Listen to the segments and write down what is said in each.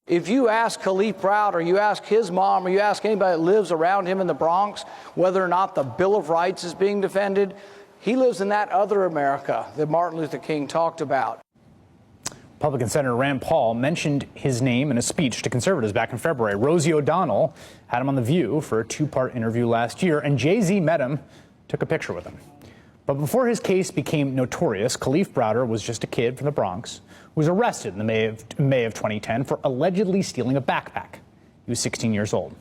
If you ask Kalief Browder, you ask his mom, or you ask anybody that lives around him in the Bronx, whether or not the Bill of Rights is being defended, he lives in that other America that Martin Luther King talked about. Republican Senator Rand Paul mentioned his name in a speech to conservatives back in February. Rosie O'Donnell had him on The View for a two-part interview last year, and Jay-Z met him, took a picture with him. But before his case became notorious, Kalief Browder was just a kid from the Bronx who was arrested in May of 2010 for allegedly stealing a backpack. He was 16 years old.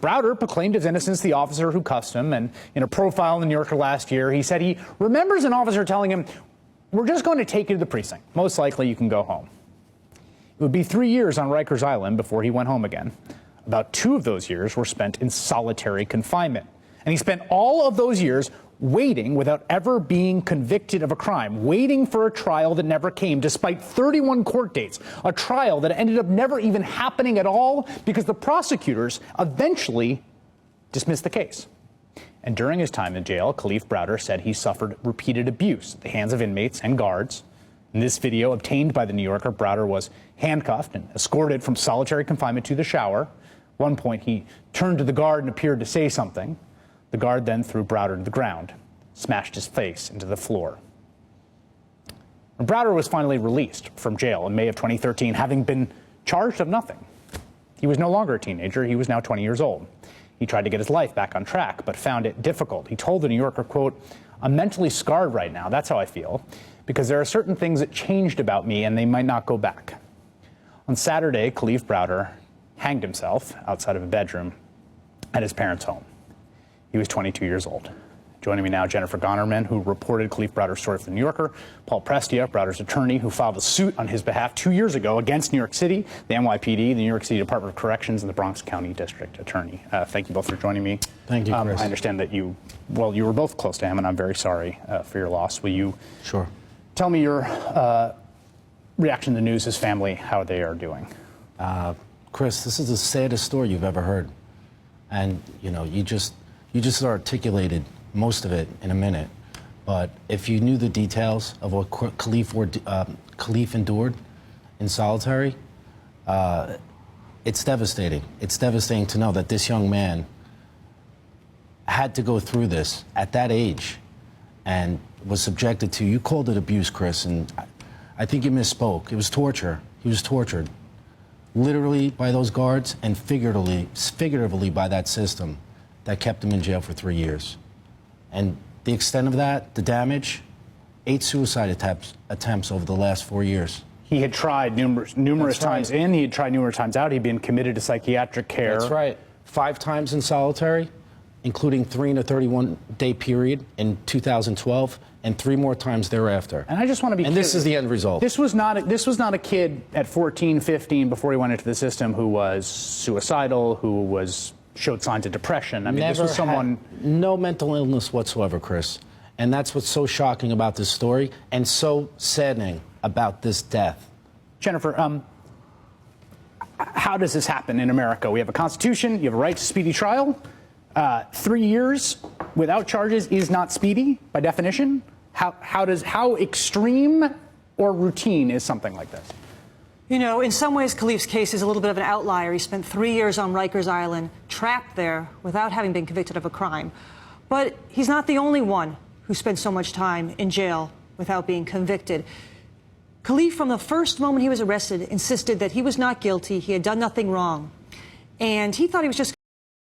Browder proclaimed his innocence to the officer who cuffed him, and in a profile in the New Yorker last year, he said he remembers an officer telling him, "We're just going to take you to the precinct. Most likely you can go home." It would be 3 years on Rikers Island before he went home again. About 2 of those years were spent in solitary confinement. And he spent all of those years waiting without ever being convicted of a crime, waiting for a trial that never came, despite 31 court dates, a trial that ended up never even happening at all because the prosecutors eventually dismissed the case. And during his time in jail, Kalief Browder said he suffered repeated abuse at the hands of inmates and guards. In this video obtained by the New Yorker, Browder was handcuffed and escorted from solitary confinement to the shower. At one point, he turned to the guard and appeared to say something. The guard then threw Browder to the ground, smashed his face into the floor. Browder was finally released from jail in May of 2013, having been charged of nothing. He was no longer a teenager. He was now 20 years old. He tried to get his life back on track, but found it difficult. He told the New Yorker, quote, "I'm mentally scarred right now. That's how I feel, because there are certain things that changed about me and they might not go back." On Saturday, Kalief Browder hanged himself outside of a bedroom at his parents' home. He was 22 years old. Joining me now, Jennifer Gonerman, who reported Kalief Browder's story for The New Yorker, Paul Prestia, Browder's attorney, who filed a suit on his behalf 2 years ago against New York City, the NYPD, the New York City Department of Corrections, and the Bronx County District Attorney. Thank you both for joining me. Thank you, Chris. I understand that you were both close to him, and I'm very sorry for your loss. Will you tell me your reaction to the news, his family, how they are doing? Chris, this is the saddest story you've ever heard. And, you know, you just articulated most of it in a minute. But if you knew the details of what Kalief endured in solitary, it's devastating. It's devastating to know that this young man had to go through this at that age and was subjected to, you called it abuse, Chris, and I think you misspoke. It was torture. He was tortured, literally by those guards and figuratively by that system that kept him in jail for 3 years. And the extent of that, the damage, 8 suicide attempts over the last 4 years. He had tried numerous times in, he had tried numerous times out, he'd been committed to psychiatric care. That's right. 5 times in solitary, including 3 in a 31-day period in 2012, and 3 more times thereafter. And I just want to be clear. And this is the end result. This was not a kid at 14, 15, before he went into the system, who was suicidal, who showed signs of depression. I mean, this was someone... No mental illness whatsoever, Chris. And that's what's so shocking about this story and so saddening about this death. Jennifer, how does this happen in America? We have a Constitution, you have a right to speedy trial. 3 years without charges is not speedy by definition. How extreme or routine is something like this? You know, in some ways, Kalief's case is a little bit of an outlier. He spent 3 years on Rikers Island, trapped there without having been convicted of a crime. But he's not the only one who spent so much time in jail without being convicted. Kalief, from the first moment he was arrested, insisted that he was not guilty, he had done nothing wrong. And he thought he was just